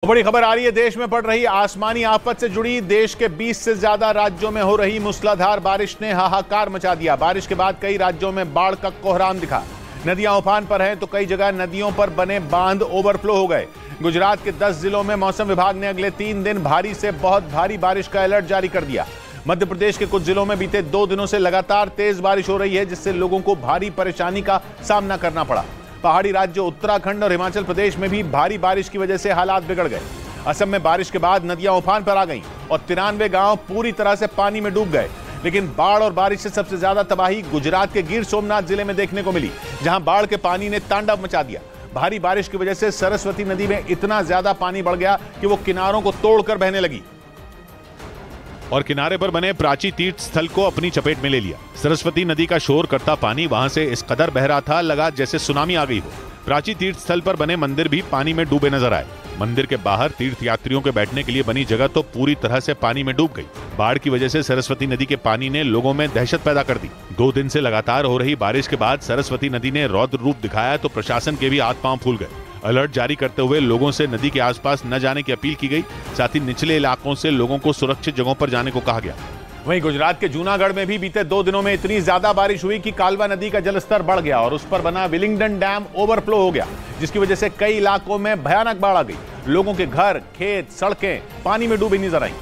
बड़ी खबर आ रही है। देश में पड़ रही आसमानी आफत से जुड़ी देश के 20 से ज्यादा राज्यों में हो रही मूसलाधार बारिश ने हाहाकार मचा दिया। बारिश के बाद कई राज्यों में बाढ़ का कोहराम दिखा। नदियां उफान पर हैं तो कई जगह नदियों पर बने बांध ओवरफ्लो हो गए। गुजरात के 10 जिलों में मौसम विभाग ने अगले 3 दिन भारी से बहुत भारी बारिश का अलर्ट जारी कर दिया। मध्य प्रदेश के कुछ जिलों में बीते 2 दिनों से लगातार तेज बारिश हो रही है, जिससे लोगों को भारी परेशानी का सामना करना पड़ा। पहाड़ी राज्य उत्तराखंड और हिमाचल प्रदेश में भी भारी बारिश की वजह से हालात बिगड़ गए। असम में बारिश के बाद नदियां उफान पर आ गईं और 93 गांव पूरी तरह से पानी में डूब गए। लेकिन बाढ़ और बारिश से सबसे ज्यादा तबाही गुजरात के गिर सोमनाथ जिले में देखने को मिली, जहां बाढ़ के पानी ने तांडव मचा दिया। भारी बारिश की वजह से सरस्वती नदी में इतना ज्यादा पानी बढ़ गया कि वो किनारों को तोड़कर बहने लगी और किनारे पर बने प्राची तीर्थ स्थल को अपनी चपेट में ले लिया। सरस्वती नदी का शोर करता पानी वहां से इस कदर बह रहा था, लगा जैसे सुनामी आ गई हो। प्राची तीर्थ स्थल पर बने मंदिर भी पानी में डूबे नजर आए। मंदिर के बाहर तीर्थ यात्रियों के बैठने के लिए बनी जगह तो पूरी तरह से पानी में डूब गई। बाढ़ की वजह से सरस्वती नदी के पानी ने लोगों में दहशत पैदा कर दी। 2 दिन से लगातार हो रही बारिश के बाद सरस्वती नदी ने रौद्र रूप दिखाया तो प्रशासन के भी हाथ पांव फूल गए। अलर्ट जारी करते हुए लोगों से नदी के आसपास न जाने की अपील की गई। साथ ही निचले इलाकों से लोगों को सुरक्षित जगहों पर जाने को कहा गया। वहीं गुजरात के जूनागढ़ में भी बीते 2 दिनों में इतनी ज्यादा बारिश हुई कि कालवा नदी का जलस्तर बढ़ गया और उस पर बना विलिंगडन डैम ओवरफ्लो हो गया, जिसकी वजह से कई इलाकों में भयानक बाढ़ आ गई। लोगों के घर, खेत, सड़कें पानी में डूबी नजर आई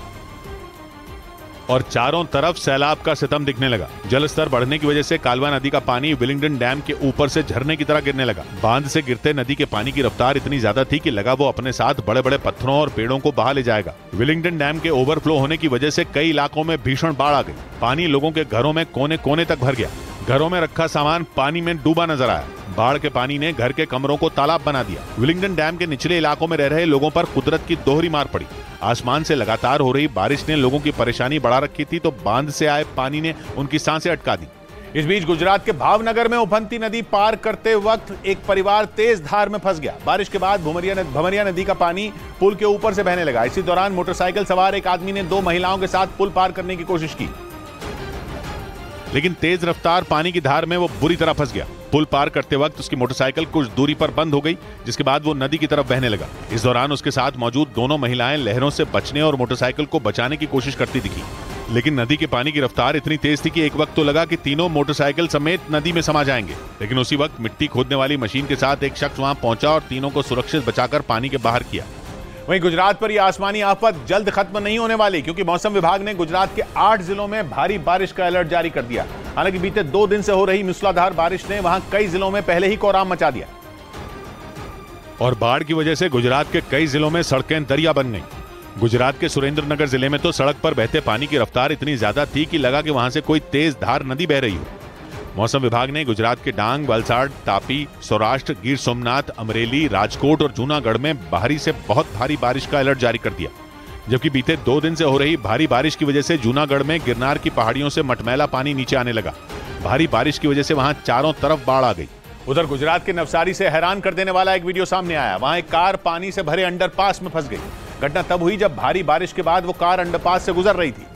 और चारों तरफ सैलाब का सितम दिखने लगा। जलस्तर बढ़ने की वजह से कालवा नदी का पानी विलिंगडन डैम के ऊपर से झरने की तरह गिरने लगा। बांध से गिरते नदी के पानी की रफ्तार इतनी ज्यादा थी कि लगा वो अपने साथ बड़े बड़े पत्थरों और पेड़ों को बहा ले जाएगा। विलिंगडन डैम के ओवरफ्लो होने की वजह से कई इलाकों में भीषण बाढ़ आ गई। पानी लोगों के घरों में कोने कोने तक भर गया। घरों में रखा सामान पानी में डूबा नजर आया। बाढ़ के पानी ने घर के कमरों को तालाब बना दिया। विलिंगडन डैम के निचले इलाकों में रह रहे लोगों पर कुदरत की दोहरी मार पड़ी। आसमान से लगातार हो रही बारिश ने लोगों की परेशानी बढ़ा रखी थी तो बांध से आए पानी ने उनकी सांसें अटका दी। इस बीच गुजरात के भावनगर में उफनती नदी पार करते वक्त एक परिवार तेज धार में फंस गया। बारिश के बाद भमरिया नदी का पानी पुल के ऊपर से बहने लगा। इसी दौरान मोटरसाइकिल सवार एक आदमी ने 2 महिलाओं के साथ पुल पार करने की कोशिश की, लेकिन तेज रफ्तार पानी की धार में वो बुरी तरह फंस गया। पुल पार करते वक्त उसकी मोटरसाइकिल कुछ दूरी पर बंद हो गई, जिसके बाद वो नदी की तरफ बहने लगा। इस दौरान उसके साथ मौजूद दोनों महिलाएं लहरों से बचने और मोटरसाइकिल को बचाने की कोशिश करती दिखी, लेकिन नदी के पानी की रफ्तार इतनी तेज थी कि एक वक्त तो लगा कि तीनों मोटरसाइकिल समेत नदी में समा जाएंगे। लेकिन उसी वक्त मिट्टी खोदने वाली मशीन के साथ एक शख्स वहां पहुंचा और तीनों को सुरक्षित बचाकर पानी के बाहर किया। वहीं गुजरात पर यह आसमानी आफत जल्द खत्म नहीं होने वाली, क्योंकि मौसम विभाग ने गुजरात के 8 जिलों में भारी बारिश का अलर्ट जारी कर दिया। हालांकि बीते 2 दिन से हो रही मूसलाधार बारिश ने वहां कई जिलों में पहले ही कोहराम मचा दिया और बाढ़ की वजह से गुजरात के कई जिलों में सड़कें दरिया बन गईं। गुजरात के सुरेंद्रनगर जिले में तो सड़क पर बहते पानी की रफ्तार इतनी ज्यादा थी कि लगा कि वहां से कोई तेज धार नदी बह रही हो। मौसम विभाग ने गुजरात के डांग, वलसाड़, तापी, सौराष्ट्र, गिर सोमनाथ, अमरेली, राजकोट और जूनागढ़ में भारी से बहुत भारी बारिश का अलर्ट जारी कर दिया। जबकि बीते 2 दिन से हो रही भारी बारिश की वजह से जूनागढ़ में गिरनार की पहाड़ियों से मटमैला पानी नीचे आने लगा। भारी बारिश की वजह से वहां चारों तरफ बाढ़ आ गई। उधर गुजरात के नवसारी से हैरान कर देने वाला एक वीडियो सामने आया। वहां एक कार पानी से भरे अंडरपास में फंस गई। घटना तब हुई जब भारी बारिश के बाद वो कार अंडरपास से गुजर रही थी,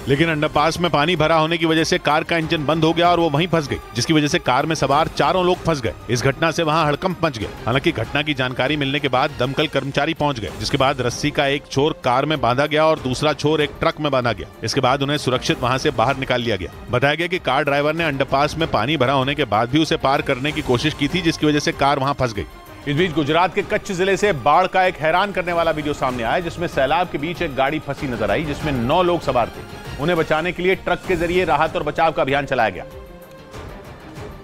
लेकिन अंडरपास में पानी भरा होने की वजह से कार का इंजन बंद हो गया और वो वहीं फंस गई, जिसकी वजह से कार में सवार चारों लोग फंस गए। इस घटना से वहां हड़कंप मच गया। हालांकि घटना की जानकारी मिलने के बाद दमकल कर्मचारी पहुंच गए, जिसके बाद रस्सी का एक छोर कार में बांधा गया और दूसरा छोर एक ट्रक में बांधा गया। इसके बाद उन्हें सुरक्षित वहां से बाहर निकाल लिया गया। बताया गया कि कार ड्राइवर ने अंडरपास में पानी भरा होने के बाद भी उसे पार करने की कोशिश की थी, जिसकी वजह से कार वहां फंस गई। इस बीच गुजरात के कच्छ जिले से बाढ़ का एक हैरान करने वाला वीडियो सामने आया, जिसमें सैलाब के बीच एक गाड़ी फंसी नजर आई, जिसमें 9 लोग सवार थे। उन्हें बचाने के लिए ट्रक के जरिए राहत और बचाव का अभियान चलाया गया,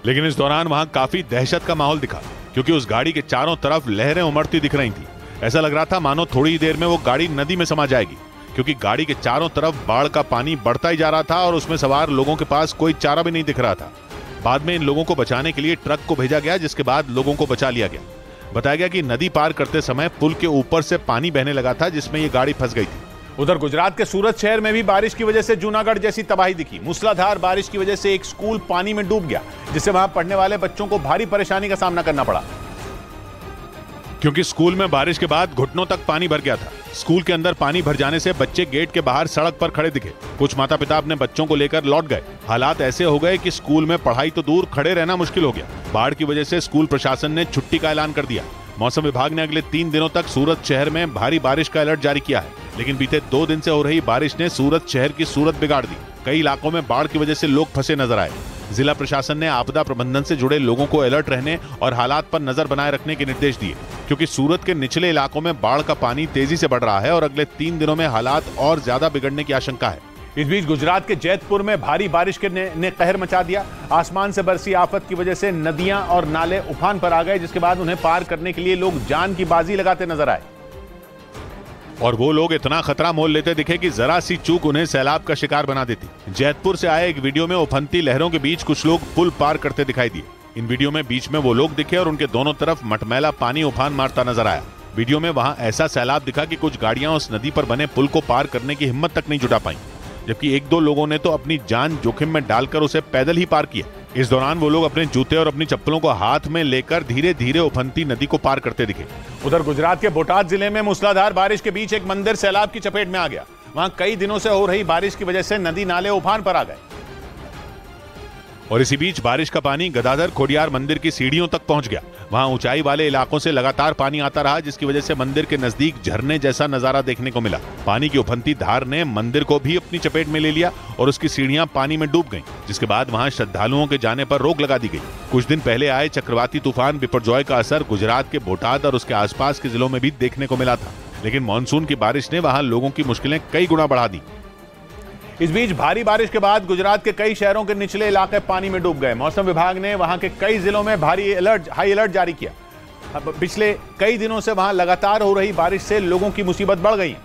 लेकिन इस दौरान वहां काफी दहशत का माहौल दिखा, क्योंकि उस गाड़ी के चारों तरफ लहरें उमड़ती दिख रही थी। ऐसा लग रहा था मानो थोड़ी ही देर में वो गाड़ी नदी में समा जाएगी, क्योंकि गाड़ी के चारों तरफ बाढ़ का पानी बढ़ता ही जा रहा था और उसमें सवार लोगों के पास कोई चारा भी नहीं दिख रहा था। बाद में इन लोगों को बचाने के लिए ट्रक को भेजा गया, जिसके बाद लोगों को बचा लिया गया। बताया गया कि नदी पार करते समय पुल के ऊपर से पानी बहने लगा था, जिसमें ये गाड़ी फंस गई थी। उधर गुजरात के सूरत शहर में भी बारिश की वजह से जूनागढ़ जैसी तबाही दिखी। मूसलाधार बारिश की वजह से एक स्कूल पानी में डूब गया, जिससे वहां पढ़ने वाले बच्चों को भारी परेशानी का सामना करना पड़ा, क्योंकि स्कूल में बारिश के बाद घुटनों तक पानी भर गया था। स्कूल के अंदर पानी भर जाने से बच्चे गेट के बाहर सड़क पर खड़े दिखे। कुछ माता पिता अपने बच्चों को लेकर लौट गए। हालात ऐसे हो गए कि स्कूल में पढ़ाई तो दूर, खड़े रहना मुश्किल हो गया। बाढ़ की वजह से स्कूल प्रशासन ने छुट्टी का ऐलान कर दिया। मौसम विभाग ने अगले 3 दिनों तक सूरत शहर में भारी बारिश का अलर्ट जारी किया है, लेकिन बीते 2 दिन से हो रही बारिश ने सूरत शहर की सूरत बिगाड़ दी। कई इलाकों में बाढ़ की वजह से लोग फंसे नजर आए। जिला प्रशासन ने आपदा प्रबंधन से जुड़े लोगों को अलर्ट रहने और हालात पर नजर बनाए रखने के निर्देश दिए, क्योंकि सूरत के निचले इलाकों में बाढ़ का पानी तेजी से बढ़ रहा है और अगले 3 दिनों में हालात और ज्यादा बिगड़ने की आशंका है। इस बीच गुजरात के जैतपुर में भारी बारिश ने कहर मचा दिया। आसमान से बरसी आफत की वजह से नदियां और नाले उफान पर आ गए, जिसके बाद उन्हें पार करने के लिए लोग जान की बाजी लगाते नजर आए। और वो लोग इतना खतरा मोल लेते दिखे कि जरा सी चूक उन्हें सैलाब का शिकार बना देती। जैतपुर से आए एक वीडियो में उफनती लहरों के बीच कुछ लोग पुल पार करते दिखाई दिए। इन वीडियो में बीच में वो लोग दिखे और उनके दोनों तरफ मटमैला पानी उफान मारता नजर आया। वीडियो में वहां ऐसा सैलाब दिखा कि कुछ गाड़ियां उस नदी पर बने पुल को पार करने की हिम्मत तक नहीं जुटा पाई, जबकि 1-2 लोगों ने तो अपनी जान जोखिम में डालकर उसे पैदल ही पार किया। इस दौरान वो लोग अपने जूते और अपनी चप्पलों को हाथ में लेकर धीरे धीरे उफनती नदी को पार करते दिखे। उधर गुजरात के बोटाद जिले में मूसलाधार बारिश के बीच एक मंदिर सैलाब की चपेट में आ गया। वहां कई दिनों से हो रही बारिश की वजह से नदी नाले उफान पर आ गए और इसी बीच बारिश का पानी गदाधर खोडियार मंदिर की सीढ़ियों तक पहुंच गया। वहां ऊंचाई वाले इलाकों से लगातार पानी आता रहा, जिसकी वजह से मंदिर के नजदीक झरने जैसा नजारा देखने को मिला। पानी की उफनती धार ने मंदिर को भी अपनी चपेट में ले लिया और उसकी सीढ़ियां पानी में डूब गईं, जिसके बाद वहां श्रद्धालुओं के जाने पर रोक लगा दी गई। कुछ दिन पहले आए चक्रवाती तूफान बिपरजॉय का असर गुजरात के बोटाद और उसके आसपास के जिलों में भी देखने को मिला था, लेकिन मानसून की बारिश ने वहां लोगों की मुश्किलें कई गुना बढ़ा दी। इस बीच भारी बारिश के बाद गुजरात के कई शहरों के निचले इलाके पानी में डूब गए। मौसम विभाग ने वहां के कई जिलों में हाई अलर्ट जारी किया। अब पिछले कई दिनों से वहां लगातार हो रही बारिश से लोगों की मुसीबत बढ़ गई,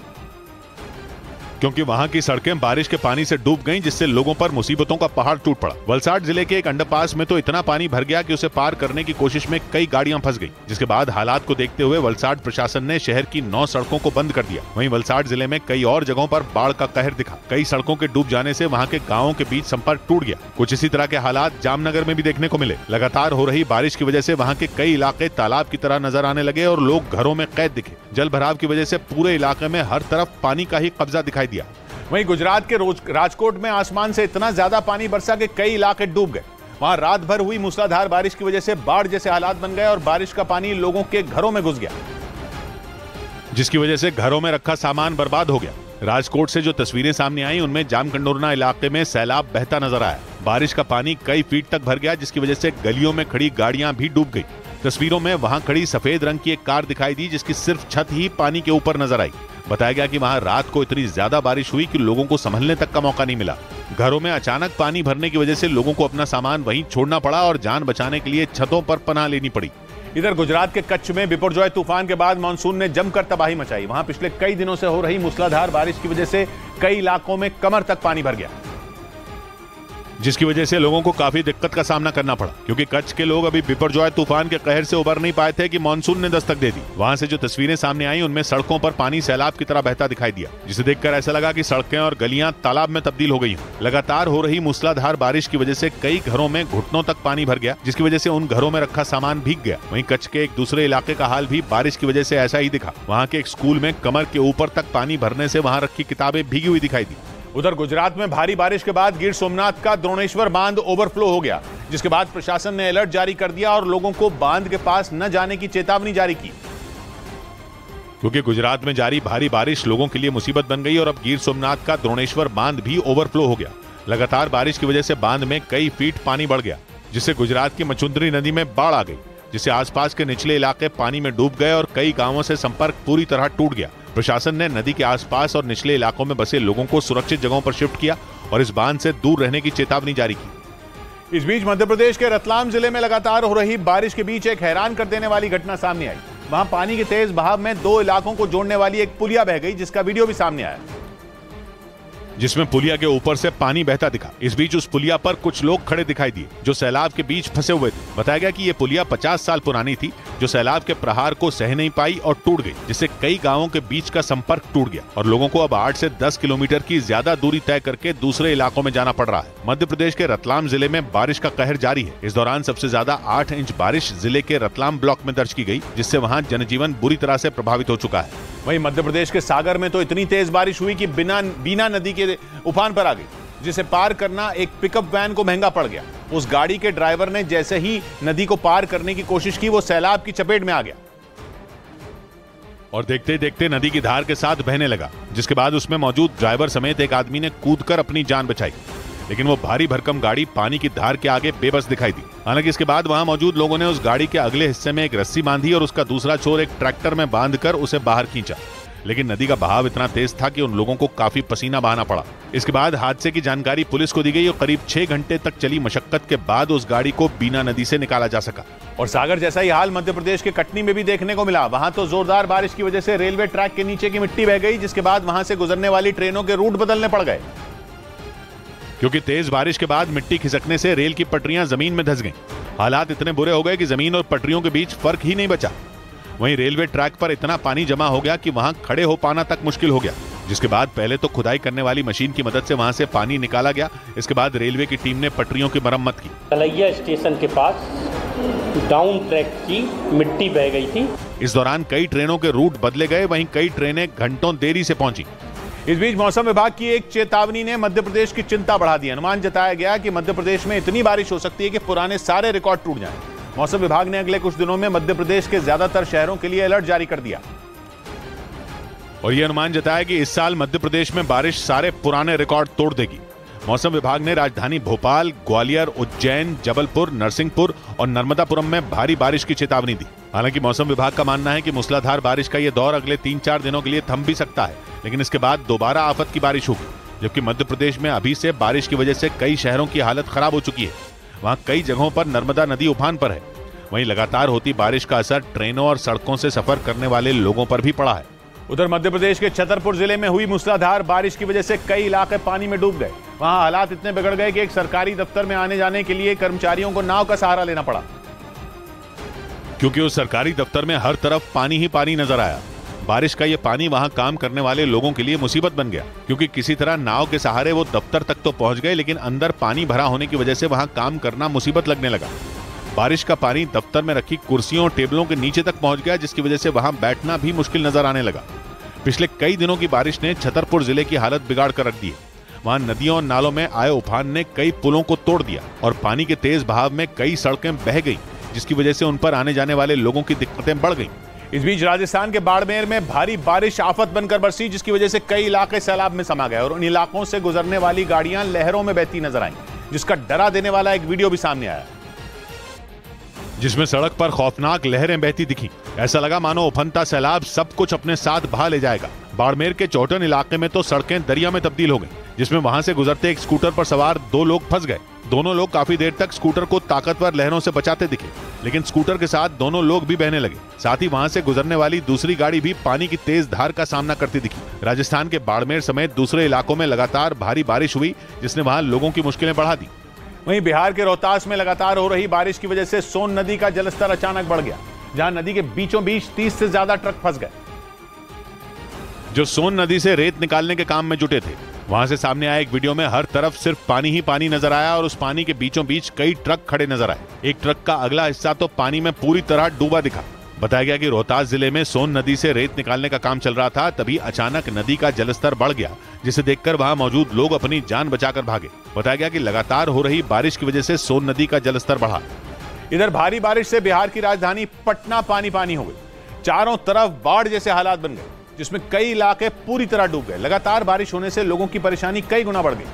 क्योंकि वहां की सड़कें बारिश के पानी से डूब गईं, जिससे लोगों पर मुसीबतों का पहाड़ टूट पड़ा। वलसाड जिले के एक अंडरपास में तो इतना पानी भर गया कि उसे पार करने की कोशिश में कई गाड़ियां फंस गईं, जिसके बाद हालात को देखते हुए वलसाड प्रशासन ने शहर की 9 सड़कों को बंद कर दिया। वहीं वलसाड जिले में कई और जगहों पर बाढ़ का कहर दिखा। कई सड़कों के डूब जाने से वहां के गाँवों के बीच संपर्क टूट गया। कुछ इसी तरह के हालात जामनगर में भी देखने को मिले। लगातार हो रही बारिश की वजह से वहां के कई इलाके तालाब की तरह नजर आने लगे और लोग घरों में कैद दिखे। जल भराव की वजह से पूरे इलाके में हर तरफ पानी का ही कब्जा दिखाई दिया। वहीं गुजरात के राजकोट में आसमान से इतना ज्यादा पानी बरसा कि कई इलाके डूब गए। वहां रात भर हुई मूसलाधार बारिश की वजह से बाढ़ जैसे हालात बन गए और बारिश का पानी लोगों के घरों में घुस गया, जिसकी वजह से घरों में रखा सामान बर्बाद हो गया। राजकोट से जो तस्वीरें सामने आई उनमें जामकंडोरना इलाके में सैलाब बहता नजर आया। बारिश का पानी कई फीट तक भर गया, जिसकी वजह से गलियों में खड़ी गाड़ियां भी डूब गई। तस्वीरों में वहां खड़ी सफेद रंग की एक कार दिखाई दी, जिसकी सिर्फ छत ही पानी के ऊपर नजर आई। बताया गया कि वहां रात को इतनी ज्यादा बारिश हुई कि लोगों को संभलने तक का मौका नहीं मिला। घरों में अचानक पानी भरने की वजह से लोगों को अपना सामान वहीं छोड़ना पड़ा और जान बचाने के लिए छतों पर पनाह लेनी पड़ी। इधर गुजरात के कच्छ में बिपरजॉय तूफान के बाद मानसून ने जमकर तबाही मचाई। वहां पिछले कई दिनों से हो रही मूसलाधार बारिश की वजह से कई इलाकों में कमर तक पानी भर गया, जिसकी वजह से लोगों को काफी दिक्कत का सामना करना पड़ा, क्योंकि कच्छ के लोग अभी बिपरजॉय तूफान के कहर से उबर नहीं पाए थे कि मानसून ने दस्तक दे दी। वहां से जो तस्वीरें सामने आई उनमें सड़कों पर पानी सैलाब की तरह बहता दिखाई दिया, जिसे देखकर ऐसा लगा कि सड़कें और गलियां तालाब में तब्दील हो गई हैं। लगातार हो रही मूसलाधार बारिश की वजह से कई घरों में घुटनों तक पानी भर गया, जिसकी वजह से उन घरों में रखा सामान भीग गया। वहीं कच्छ के एक दूसरे इलाके का हाल भी बारिश की वजह से ऐसा ही दिखा। वहाँ के एक स्कूल में कमर के ऊपर तक पानी भरने से वहाँ रखी किताबें भीगी हुई दिखाई दी। उधर गुजरात में भारी बारिश के बाद गिर सोमनाथ का द्रोणेश्वर बांध ओवरफ्लो हो गया, जिसके बाद प्रशासन ने अलर्ट जारी कर दिया और लोगों को बांध के पास न जाने की चेतावनी जारी की, क्योंकि गुजरात में जारी भारी बारिश लोगों के लिए मुसीबत बन गई और अब गिर सोमनाथ का द्रोणेश्वर बांध भी ओवरफ्लो हो गया। लगातार बारिश की वजह से बांध में कई फीट पानी बढ़ गया, जिससे गुजरात की मचुंदरी नदी में बाढ़ आ गई, जिससे आसपास के निचले इलाके पानी में डूब गए और कई गांवों से संपर्क पूरी तरह टूट गया। प्रशासन ने नदी के आसपास और निचले इलाकों में बसे लोगों को सुरक्षित जगहों पर शिफ्ट किया और इस बांध से दूर रहने की चेतावनी जारी की। इस बीच मध्य प्रदेश के रतलाम जिले में लगातार हो रही बारिश के बीच एक हैरान कर देने वाली घटना सामने आई। वहां पानी के तेज बहाव में 2 इलाकों को जोड़ने वाली एक पुलिया बह गई, जिसका वीडियो भी सामने आया, जिसमें पुलिया के ऊपर से पानी बहता दिखा। इस बीच उस पुलिया पर कुछ लोग खड़े दिखाई दिए जो सैलाब के बीच फंसे हुए थे। बताया गया कि ये पुलिया 50 साल पुरानी थी, जो सैलाब के प्रहार को सह नहीं पाई और टूट गई, जिससे कई गांवों के बीच का संपर्क टूट गया और लोगों को अब 8 से 10 किलोमीटर की ज्यादा दूरी तय करके दूसरे इलाकों में जाना पड़ रहा है। मध्य प्रदेश के रतलाम जिले में बारिश का कहर जारी है। इस दौरान सबसे ज्यादा 8 इंच बारिश जिले के रतलाम ब्लॉक में दर्ज की गई, जिससे वहाँ जनजीवन बुरी तरह से प्रभावित हो चुका है। वहीं मध्य प्रदेश के सागर में तो इतनी तेज बारिश हुई कि बीना नदी के उफान पर आ गई, जिसे पार करना एक पिकअप वैन को महंगा पड़ गया। उस गाड़ी के ड्राइवर ने जैसे ही नदी को पार करने की कोशिश की, वो सैलाब की चपेट में आ गया। और देखते ही देखते नदी की धार के साथ बहने लगा, जिसके बाद उसमें मौजूद ड्राइवर समेत एक आदमी ने कूदकर अपनी जान बचाई, लेकिन वो भारी भरकम गाड़ी पानी की धार के आगे बेबस दिखाई दी। हालांकि इसके बाद वहां मौजूद लोगों ने उस गाड़ी के अगले हिस्से में एक रस्सी बांधी और उसका दूसरा छोर एक ट्रैक्टर में बांधकर उसे बाहर खींचा, लेकिन नदी का बहाव इतना तेज था कि उन लोगों को काफी पसीना बहाना पड़ा। इसके बाद हादसे की जानकारी पुलिस को दी गई और करीब 6 घंटे तक चली मशक्कत के बाद उस गाड़ी को बीना नदी से निकाला जा सका। और सागर जैसा ही हाल मध्य प्रदेश के कटनी में भी देखने को मिला। वहां तो जोरदार बारिश की वजह से रेलवे ट्रैक के नीचे की मिट्टी बह गई, जिसके बाद वहां से गुजरने वाली ट्रेनों के रूट बदलने पड़ गए, क्योंकि तेज बारिश के बाद मिट्टी खिसकने से रेल की पटरियां जमीन में धंस गईं। हालात इतने बुरे हो गए कि जमीन और पटरियों के बीच फर्क ही नहीं बचा। वहीं रेलवे ट्रैक पर इतना पानी जमा हो गया कि वहां खड़े हो पाना तक मुश्किल हो गया, जिसके बाद पहले तो खुदाई करने वाली मशीन की मदद से वहां से पानी निकाला गया। इसके बाद रेलवे की टीम ने पटरियों की मरम्मत की। तलैया स्टेशन के पास डाउन ट्रैक की मिट्टी बह गई थी। इस दौरान कई ट्रेनों के रूट बदले गए, वहीं कई ट्रेनें घंटों देरी से पहुंची। इस बीच मौसम विभाग की एक चेतावनी ने मध्य प्रदेश की चिंता बढ़ा दी। अनुमान जताया गया कि मध्य प्रदेश में इतनी बारिश हो सकती है कि पुराने सारे रिकॉर्ड टूट जाएं। मौसम विभाग ने अगले कुछ दिनों में मध्य प्रदेश के ज्यादातर शहरों के लिए अलर्ट जारी कर दिया और यह अनुमान जताया कि इस साल मध्य प्रदेश में बारिश सारे पुराने रिकॉर्ड तोड़ देगी। मौसम विभाग ने राजधानी भोपाल, ग्वालियर, उज्जैन, जबलपुर, नरसिंहपुर और नर्मदापुरम में भारी बारिश की चेतावनी दी। हालांकि मौसम विभाग का मानना है कि मूसलाधार बारिश का यह दौर अगले 3-4 दिनों के लिए थम भी सकता है, लेकिन इसके बाद दोबारा आफत की बारिश होगी। जबकि मध्य प्रदेश में अभी से बारिश की वजह से कई शहरों की हालत खराब हो चुकी है। वहां कई जगहों पर नर्मदा नदी उफान पर है। वहीं लगातार होती बारिश का असर ट्रेनों और सड़कों से सफर करने वाले लोगों पर भी पड़ा है। उधर मध्य प्रदेश के छतरपुर जिले में हुई मूसलाधार बारिश की वजह से कई इलाके पानी में डूब गए। वहां हालात इतने बिगड़ गए कि एक सरकारी दफ्तर में आने जाने के लिए कर्मचारियों को नाव का सहारा लेना पड़ा, क्योंकि उस सरकारी दफ्तर में हर तरफ पानी ही पानी नजर आया। बारिश का ये पानी वहां काम करने वाले लोगों के लिए मुसीबत बन गया, क्योंकि किसी तरह नाव के सहारे वो दफ्तर तक तो पहुंच गए, लेकिन अंदर पानी भरा होने की वजह से वहां काम करना मुसीबत लगने लगा। बारिश का पानी दफ्तर में रखी कुर्सियों और टेबलों के नीचे तक पहुंच गया, जिसकी वजह से वहां बैठना भी मुश्किल नजर आने लगा। पिछले कई दिनों की बारिश ने छतरपुर जिले की हालत बिगाड़ कर रख दी है। वहां नदियों और नालों में आए उफान ने कई पुलों को तोड़ दिया और पानी के तेज बहाव में कई सड़कें बह गई, जिसकी वजह से उन पर आने जाने वाले लोगों की दिक्कतें बढ़ गईं। इस बीच राजस्थान के बाड़मेर में भारी बारिश आफत बनकर बरसी, जिसकी वजह से कई इलाके सैलाब में समा गए और उन इलाकों से गुजरने वाली गाड़ियां लहरों में बहती नजर आईं, जिसका डरा देने वाला एक वीडियो भी सामने आया, जिसमें सड़क पर खौफनाक लहरें बहती दिखी। ऐसा लगा मानो उफनता सैलाब सब कुछ अपने साथ बहा ले जाएगा। बाड़मेर के चौटन इलाके में तो सड़कें दरिया में तब्दील हो गई, जिसमें वहां से गुजरते एक स्कूटर पर सवार 2 लोग फंस गए। दोनों लोग काफी देर तक स्कूटर को ताकतवर लहरों से बचाते दिखे, लेकिन स्कूटर के साथ दोनों लोग भी बहने लगे। साथ ही वहां से गुजरने वाली दूसरी गाड़ी भी पानी की तेज धार का सामना करती दिखी। राजस्थान के बाड़मेर समेत दूसरे इलाकों में लगातार भारी बारिश हुई, जिसने वहां लोगों की मुश्किलें बढ़ा दी। वहीं बिहार के रोहतास में लगातार हो रही बारिश की वजह से सोन नदी का जलस्तर अचानक बढ़ गया, जहां नदी के बीचों बीच 30 से ज्यादा ट्रक फंस गए, जो सोन नदी से रेत निकालने के काम में जुटे थे। वहां से सामने आए एक वीडियो में हर तरफ सिर्फ पानी ही पानी नजर आया और उस पानी के बीचों बीच कई ट्रक खड़े नजर आए। एक ट्रक का अगला हिस्सा तो पानी में पूरी तरह डूबा दिखा। बताया गया कि रोहतास जिले में सोन नदी से रेत निकालने का काम चल रहा था, तभी अचानक नदी का जलस्तर बढ़ गया, जिसे देखकर वहां मौजूद लोग अपनी जान बचाकर भागे। बताया गया कि लगातार हो रही बारिश की वजह से सोन नदी का जलस्तर बढ़ा। इधर भारी बारिश से बिहार की राजधानी पटना पानी पानी हो गई। चारों तरफ बाढ़ जैसे हालात बन गए, जिसमें कई इलाके पूरी तरह डूब गए। लगातार बारिश होने से लोगों की परेशानी कई गुना बढ़ गई,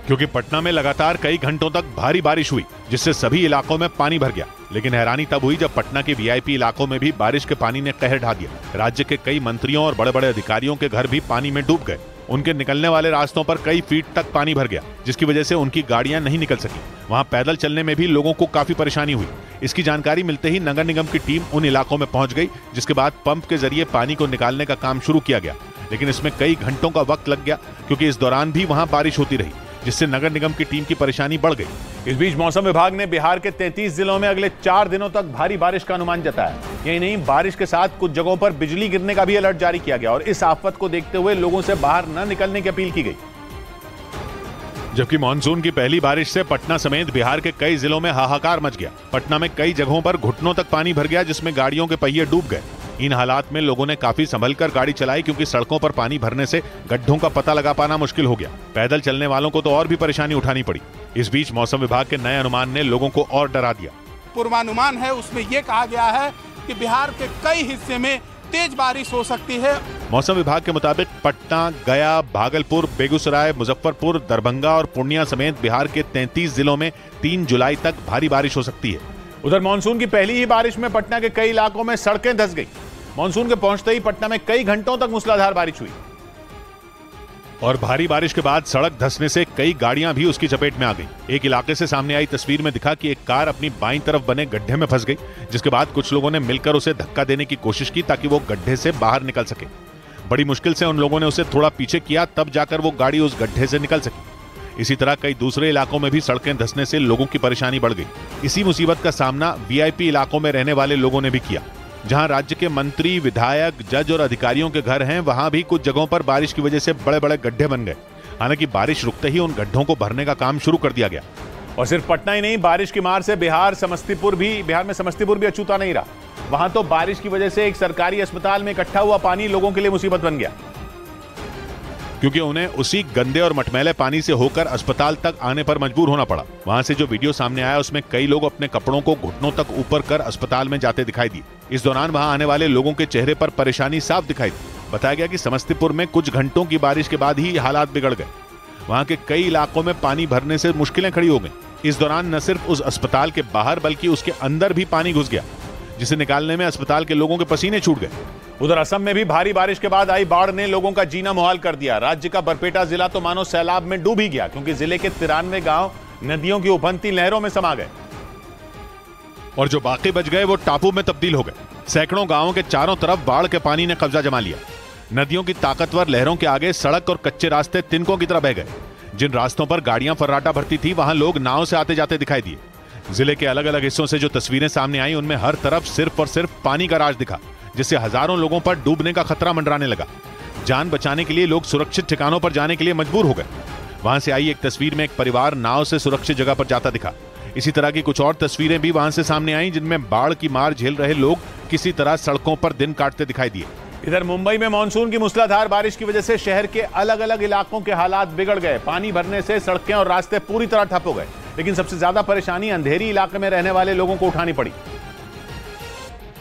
क्योंकि पटना में लगातार कई घंटों तक भारी बारिश हुई, जिससे सभी इलाकों में पानी भर गया। लेकिन हैरानी तब हुई जब पटना के वीआईपी इलाकों में भी बारिश के पानी ने कहर ढा दिया। राज्य के कई मंत्रियों और बड़े बड़े अधिकारियों के घर भी पानी में डूब गए। उनके निकलने वाले रास्तों पर कई फीट तक पानी भर गया, जिसकी वजह से उनकी गाड़ियां नहीं निकल सकी। वहां पैदल चलने में भी लोगों को काफी परेशानी हुई। इसकी जानकारी मिलते ही नगर निगम की टीम उन इलाकों में पहुंच गई, जिसके बाद पंप के जरिए पानी को निकालने का काम शुरू किया गया। लेकिन इसमें कई घंटों का वक्त लग गया, क्योंकि इस दौरान भी वहां बारिश होती रही, जिससे नगर निगम की टीम की परेशानी बढ़ गई। इस बीच मौसम विभाग ने बिहार के 33 जिलों में अगले 4 दिनों तक भारी बारिश का अनुमान जताया। यही नहीं, बारिश के साथ कुछ जगहों पर बिजली गिरने का भी अलर्ट जारी किया गया और इस आफत को देखते हुए लोगों से बाहर न निकलने की अपील की गई। जबकि मानसून की पहली बारिश से पटना समेत बिहार के कई जिलों में हाहाकार मच गया। पटना में कई जगहों पर घुटनों तक पानी भर गया, जिसमें गाड़ियों के पहिए डूब गए। इन हालात में लोगों ने काफी संभलकर गाड़ी चलाई, क्योंकि सड़कों पर पानी भरने से गड्ढों का पता लगा पाना मुश्किल हो गया। पैदल चलने वालों को तो और भी परेशानी उठानी पड़ी। इस बीच मौसम विभाग के नए अनुमान ने लोगों को और डरा दिया। पूर्वानुमान है, उसमें यह कहा गया है कि बिहार के कई हिस्से में तेज बारिश हो सकती है। मौसम विभाग के मुताबिक पटना, गया, भागलपुर, बेगूसराय, मुजफ्फरपुर, दरभंगा और पूर्णिया समेत बिहार के 33 जिलों में 3 जुलाई तक भारी बारिश हो सकती है। उधर मानसून की पहली ही बारिश में पटना के कई इलाकों में सड़कें धंस गई। मानसून के पहुंचते ही पटना में कई घंटों तक मूसलाधार बारिश हुई और भारी बारिश के बाद सड़क धंसने से कई गाड़ियां भी उसकी चपेट में आ गई। एक इलाके से सामने आई तस्वीर में दिखा कि एक कार अपनी बाईं तरफ बने गड्ढे में फंस गई, जिसके बाद कुछ लोगों ने मिलकर उसे धक्का देने की कोशिश की ताकि वो गड्ढे से बाहर निकल सके। बड़ी मुश्किल से उन लोगों ने उसे थोड़ा पीछे किया, तब जाकर वो गाड़ी उस गड्ढे से निकल सकी। इसी तरह कई दूसरे इलाकों में भी सड़कें धंसने से लोगों की परेशानी बढ़ गई। इसी मुसीबत का सामना वीआईपी इलाकों में रहने वाले लोगों ने भी किया। जहां राज्य के मंत्री, विधायक, जज और अधिकारियों के घर हैं, वहां भी कुछ जगहों पर बारिश की वजह से बड़े बड़े गड्ढे बन गए। हालांकि बारिश रुकते ही उन गड्ढों को भरने का काम शुरू कर दिया गया। और सिर्फ पटना ही नहीं, बारिश की मार से बिहार में समस्तीपुर भी अछूता नहीं रहा। वहां तो बारिश की वजह से एक सरकारी अस्पताल में इकट्ठा हुआ पानी लोगों के लिए मुसीबत बन गया, क्योंकि उन्हें उसी गंदे और मटमैले पानी से होकर अस्पताल तक आने पर मजबूर होना पड़ा। वहां से जो वीडियो सामने आया उसमें कई लोग अपने कपड़ों को घुटनों तक ऊपर कर अस्पताल में जाते दिखाई दिए। इस दौरान वहां आने वाले लोगों के चेहरे पर परेशानी साफ दिखाई दी। बताया गया कि समस्तीपुर में कुछ घंटों की बारिश के बाद ही हालात बिगड़ गए। वहां के कई इलाकों में पानी भरने से मुश्किलें खड़ी हो गई। इस दौरान न सिर्फ उस अस्पताल के बाहर बल्कि उसके अंदर भी पानी घुस गया, जिसे निकालने में अस्पताल के लोगों के पसीने छूट गए। उधर असम में भी भारी बारिश के बाद आई बाढ़ ने लोगों का जीना मुहाल कर दिया। राज्य का बरपेटा जिला तो मानो सैलाब में डूब ही गया, क्योंकि जिले के 93 गांव नदियों की उफनती लहरों में समा गए और जो बाकी बच गए वो टापू में तब्दील हो गए। सैकड़ों गांवों के चारों तरफ बाढ़ के पानी ने कब्जा जमा लिया। नदियों की ताकतवर लहरों के आगे सड़क और कच्चे रास्ते तिनकों की तरह बह गए। जिन रास्तों पर गाड़ियां फर्राटा भरती थी, वहां लोग नाव से आते जाते दिखाई दिए। जिले के अलग अलग हिस्सों से जो तस्वीरें सामने आई, उनमें हर तरफ सिर्फ और सिर्फ पानी का राज दिखा, जिससे हजारों लोगों पर डूबने का खतरा मंडराने लगा। जान बचाने के लिए लोग सुरक्षित ठिकानों पर जाने के लिए मजबूर हो गए। वहां से आई एक तस्वीर में एक परिवार नाव से सुरक्षित जगह पर जाता दिखा। इसी तरह की कुछ और तस्वीरें भी वहां से सामने आई, जिनमें बाढ़ की मार झेल रहे लोग किसी तरह सड़कों पर दिन काटते दिखाई दिए। इधर मुंबई में मानसून की मूसलाधार बारिश की वजह से शहर के अलग अलग इलाकों के हालात बिगड़ गए। पानी भरने से सड़कें और रास्ते पूरी तरह ठप हो गए। लेकिन सबसे ज्यादा परेशानी अंधेरी इलाके में रहने वाले लोगों को उठानी पड़ी,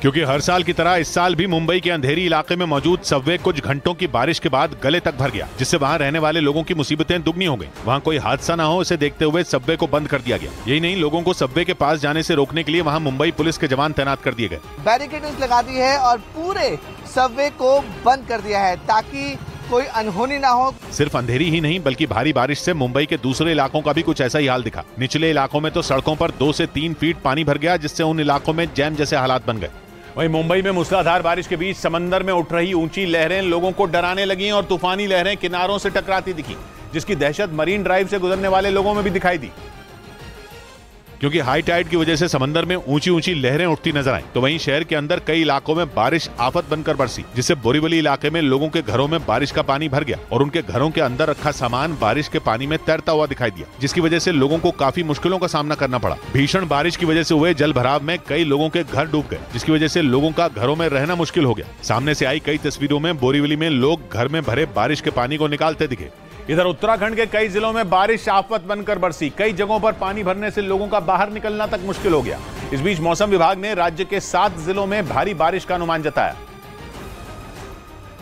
क्योंकि हर साल की तरह इस साल भी मुंबई के अंधेरी इलाके में मौजूद सबवे कुछ घंटों की बारिश के बाद गले तक भर गया, जिससे वहां रहने वाले लोगों की मुसीबतें दुगनी हो गई। वहां कोई हादसा ना हो, इसे देखते हुए सबवे को बंद कर दिया गया। यही नहीं, लोगों को सबवे के पास जाने से रोकने के लिए वहां मुंबई पुलिस के जवान तैनात कर दिए गए। बैरिकेड्स लगा दी है और पूरे सबवे को बंद कर दिया है ताकि कोई अनहोनी ना हो। सिर्फ अंधेरी ही नहीं, बल्कि भारी बारिश से मुंबई के दूसरे इलाकों का भी कुछ ऐसा ही हाल दिखा। निचले इलाकों में तो सड़कों पर 2 से 3 फीट पानी भर गया, जिससे उन इलाकों में जैम जैसे हालात बन गए। वहीं मुंबई में मूसलाधार बारिश के बीच समंदर में उठ रही ऊंची लहरें लोगों को डराने लगी और तूफानी लहरें किनारों से टकराती दिखी, जिसकी दहशत मरीन ड्राइव से गुजरने वाले लोगों में भी दिखाई दी, क्योंकि हाई टाइड की वजह से समंदर में ऊंची ऊंची लहरें उठती नजर आई। तो वहीं शहर के अंदर कई इलाकों में बारिश आफत बनकर बरसी, जिससे बोरीवली इलाके में लोगों के घरों में बारिश का पानी भर गया और उनके घरों के अंदर रखा सामान बारिश के पानी में तैरता हुआ दिखाई दिया, जिसकी वजह से लोगों को काफी मुश्किलों का सामना करना पड़ा। भीषण बारिश की वजह से हुए जल भराव में कई लोगों के घर डूब गए, जिसकी वजह से लोगों का घरों में रहना मुश्किल हो गया। सामने से आई कई तस्वीरों में बोरीवली में लोग घर में भरे बारिश के पानी को निकालते दिखे। इधर उत्तराखंड के कई जिलों में बारिश आफत बनकर बरसी। कई जगहों पर पानी भरने से लोगों का बाहर निकलना तक मुश्किल हो गया। इस बीच मौसम विभाग ने राज्य के 7 जिलों में भारी बारिश का अनुमान जताया,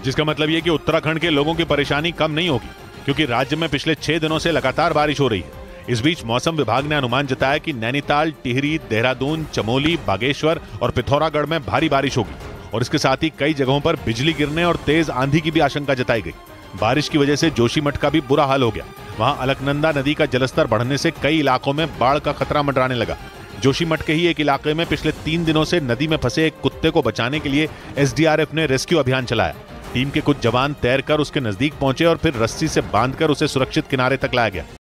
जिसका मतलब यह कि उत्तराखंड के लोगों की परेशानी कम नहीं होगी, क्योंकि राज्य में पिछले 6 दिनों से लगातार बारिश हो रही है। इस बीच मौसम विभाग ने अनुमान जताया कि नैनीताल, टिहरी, देहरादून, चमोली, बागेश्वर और पिथौरागढ़ में भारी बारिश होगी और इसके साथ ही कई जगहों पर बिजली गिरने और तेज आंधी की भी आशंका जताई गई। बारिश की वजह से जोशीमठ का भी बुरा हाल हो गया। वहां अलकनंदा नदी का जलस्तर बढ़ने से कई इलाकों में बाढ़ का खतरा मंडराने लगा। जोशीमठ के ही एक इलाके में पिछले 3 दिनों से नदी में फंसे एक कुत्ते को बचाने के लिए एसडीआरएफ ने रेस्क्यू अभियान चलाया। टीम के कुछ जवान तैरकर उसके नजदीक पहुंचे और फिर रस्सी से बांधकर उसे सुरक्षित किनारे तक लाया गया।